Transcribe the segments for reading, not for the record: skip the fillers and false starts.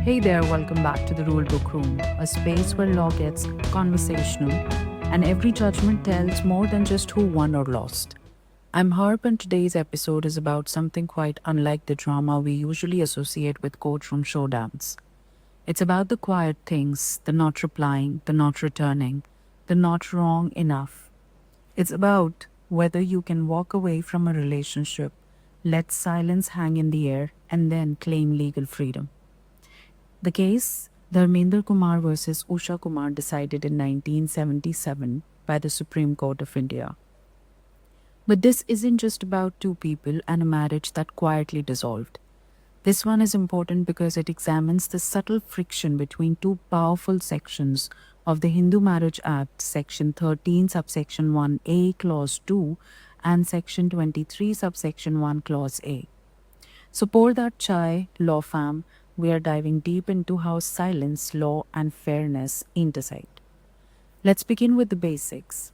Hey there, welcome back to the Rulebook Room, a space where law gets conversational and every judgment tells more than just who won or lost. I'm Harp, and today's episode is about something quite unlike the drama we usually associate with courtroom showdowns. It's about the quiet things, the not replying, the not returning, the not wrong enough. It's about whether you can walk away from a relationship, let silence hang in the air, and then claim legal freedom. The case, Dharmender Kumar versus Usha Kumar, decided in 1977 by the Supreme Court of India. But this isn't just about two people and a marriage that quietly dissolved. This one is important because it examines the subtle friction between two powerful sections of the Hindu Marriage Act, Section 13, subsection 1A, Clause 2, and Section 23, subsection 1, Clause A. So pour that chai, law fam. We are diving deep into how silence, law, and fairness intersect. Let's begin with the basics.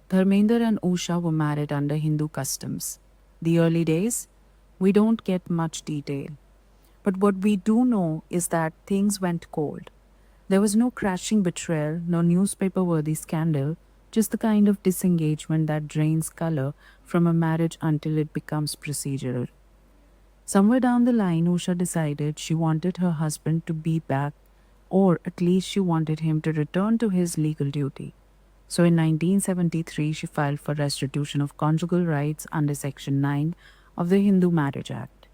Dharmender and Usha were married under Hindu customs. The early days, we don't get much detail. But what we do know is that things went cold. There was no crashing betrayal, no newspaper-worthy scandal, just the kind of disengagement that drains color from a marriage until it becomes procedural. Somewhere down the line, Usha decided she wanted her husband to be back, or at least she wanted him to return to his legal duty. So in 1973, she filed for restitution of conjugal rights under Section 9 of the Hindu Marriage Act.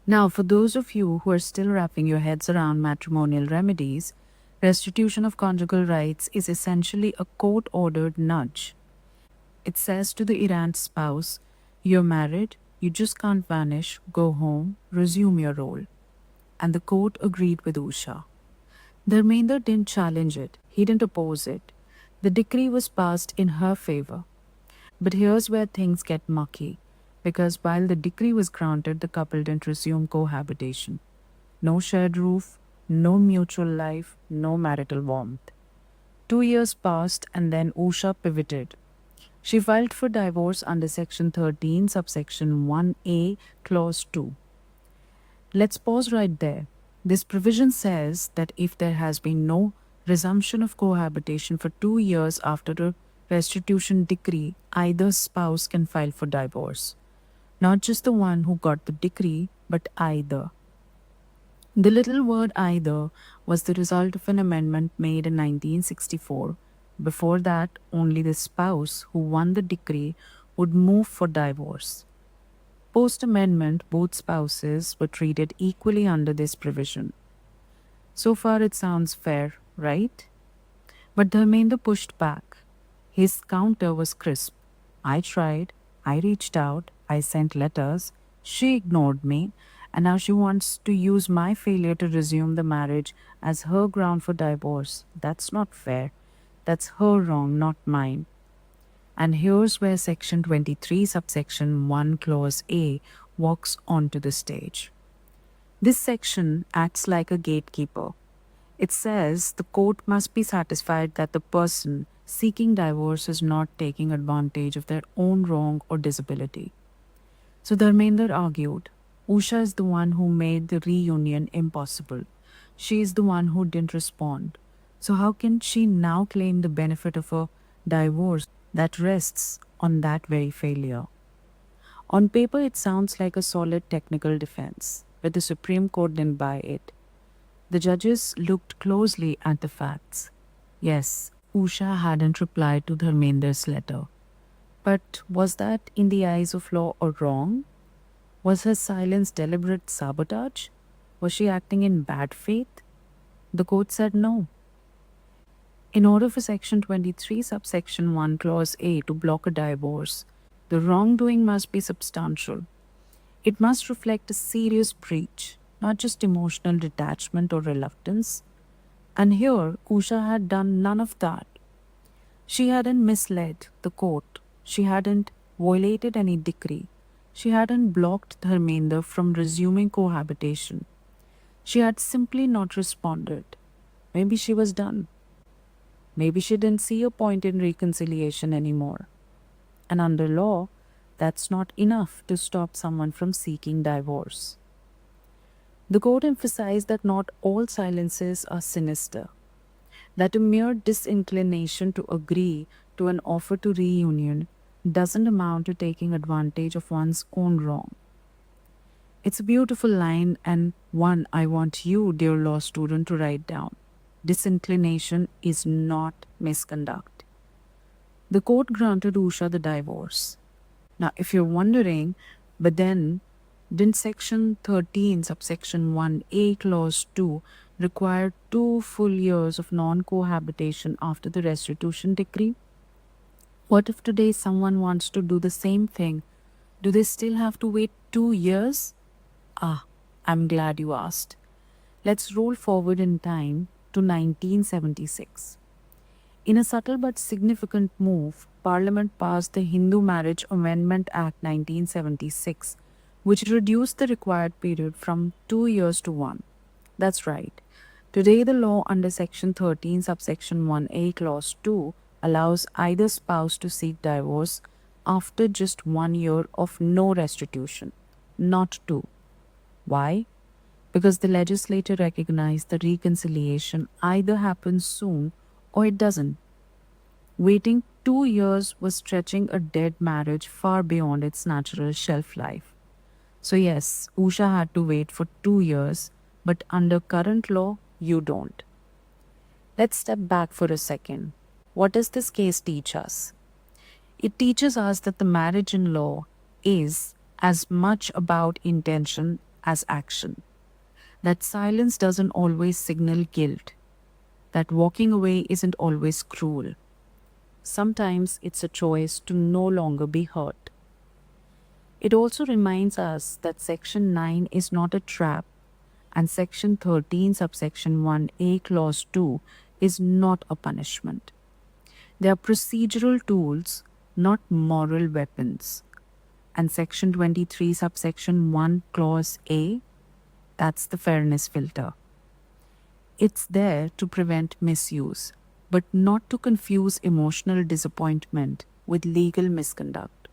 Now, for those of you who are still wrapping your heads around matrimonial remedies, restitution of conjugal rights is essentially a court-ordered nudge. It says to the errant spouse, "You're married, you just can't vanish, go home, resume your role." And the court agreed with Usha. Dharmender didn't challenge it, he didn't oppose it. The decree was passed in her favor. But here's where things get mucky, because while the decree was granted, the couple didn't resume cohabitation. No shared roof, no mutual life, no marital warmth. 2 years passed, and then Usha pivoted. She filed for divorce under Section 13, subsection 1A, Clause 2. Let's pause right there. This provision says that if there has been no resumption of cohabitation for 2 years after a restitution decree, either spouse can file for divorce. Not just the one who got the decree, but either. The little word either was the result of an amendment made in 1964. Before that, only the spouse who won the decree would move for divorce. Post-amendment, both spouses were treated equally under this provision. So far it sounds fair, right? But Dharmender pushed back. His counter was crisp. "I tried, I reached out, I sent letters, she ignored me, and now she wants to use my failure to resume the marriage as her ground for divorce. That's not fair. That's her wrong, not mine." And here's where Section 23, subsection 1, Clause A walks onto the stage. This section acts like a gatekeeper. It says the court must be satisfied that the person seeking divorce is not taking advantage of their own wrong or disability. So Dharmender argued, Usha is the one who made the reunion impossible. She is the one who didn't respond. So how can she now claim the benefit of a divorce that rests on that very failure? On paper, it sounds like a solid technical defense, but the Supreme Court didn't buy it. The judges looked closely at the facts. Yes, Usha hadn't replied to Dharmender's letter. But was that, in the eyes of law, a wrong? Was her silence deliberate sabotage? Was she acting in bad faith? The court said no. In order for Section 23, subsection 1, Clause A to block a divorce, the wrongdoing must be substantial. It must reflect a serious breach, not just emotional detachment or reluctance. And here, Usha had done none of that. She hadn't misled the court. She hadn't violated any decree. She hadn't blocked Dharmender from resuming cohabitation. She had simply not responded. Maybe she was done. Maybe she didn't see a point in reconciliation anymore. And under law, that's not enough to stop someone from seeking divorce. The court emphasized that not all silences are sinister, that a mere disinclination to agree to an offer to reunion doesn't amount to taking advantage of one's own wrong. It's a beautiful line and one I want you, dear law student, to write down. Disinclination is not misconduct. The court granted Usha the divorce. Now, if you're wondering, but then didn't Section 13, subsection 1A, clause 2 require 2 full years of non-cohabitation after the restitution decree? What if today someone wants to do the same thing? Do they still have to wait 2 years? I'm glad you asked. Let's roll forward in time to 1976. In a subtle but significant move, Parliament passed the Hindu Marriage Amendment Act 1976, which reduced the required period from 2 years to 1. That's right. Today, the law under Section 13, subsection 1A, clause 2 allows either spouse to seek divorce after just 1 year of no restitution, not 2. Why? Because the legislature recognized that reconciliation either happens soon or it doesn't. Waiting 2 years was stretching a dead marriage far beyond its natural shelf life. So yes, Usha had to wait for 2 years, but under current law, you don't. Let's step back for a second. What does this case teach us? It teaches us that the marriage in law is as much about intention as action. That silence doesn't always signal guilt. That walking away isn't always cruel. Sometimes it's a choice to no longer be hurt. It also reminds us that Section 9 is not a trap and Section 13, subsection 1A, clause 2 is not a punishment. They are procedural tools, not moral weapons. And Section 23, subsection 1, clause A, that's the fairness filter. It's there to prevent misuse, but not to confuse emotional disappointment with legal misconduct.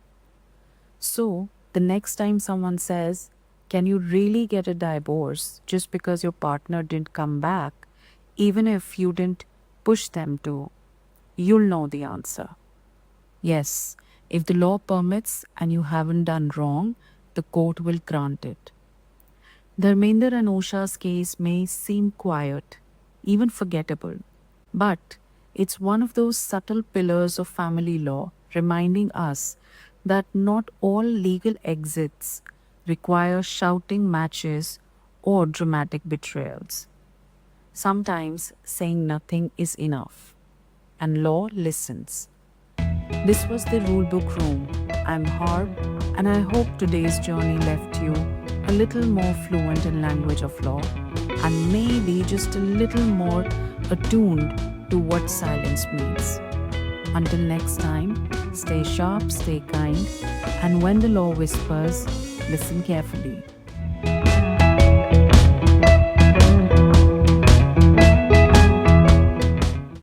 So, the next time someone says, "Can you really get a divorce just because your partner didn't come back, even if you didn't push them to?" you'll know the answer. Yes, if the law permits and you haven't done wrong, the court will grant it. Dharmender and Usha's case may seem quiet, even forgettable, but it's one of those subtle pillars of family law reminding us that not all legal exits require shouting matches or dramatic betrayals. Sometimes saying nothing is enough, and law listens. This was the Rulebook Room. I'm Harp, and I hope today's journey left you a little more fluent in language of law and maybe just a little more attuned to what silence means. Until next time, stay sharp, stay kind, and when the law whispers, listen carefully.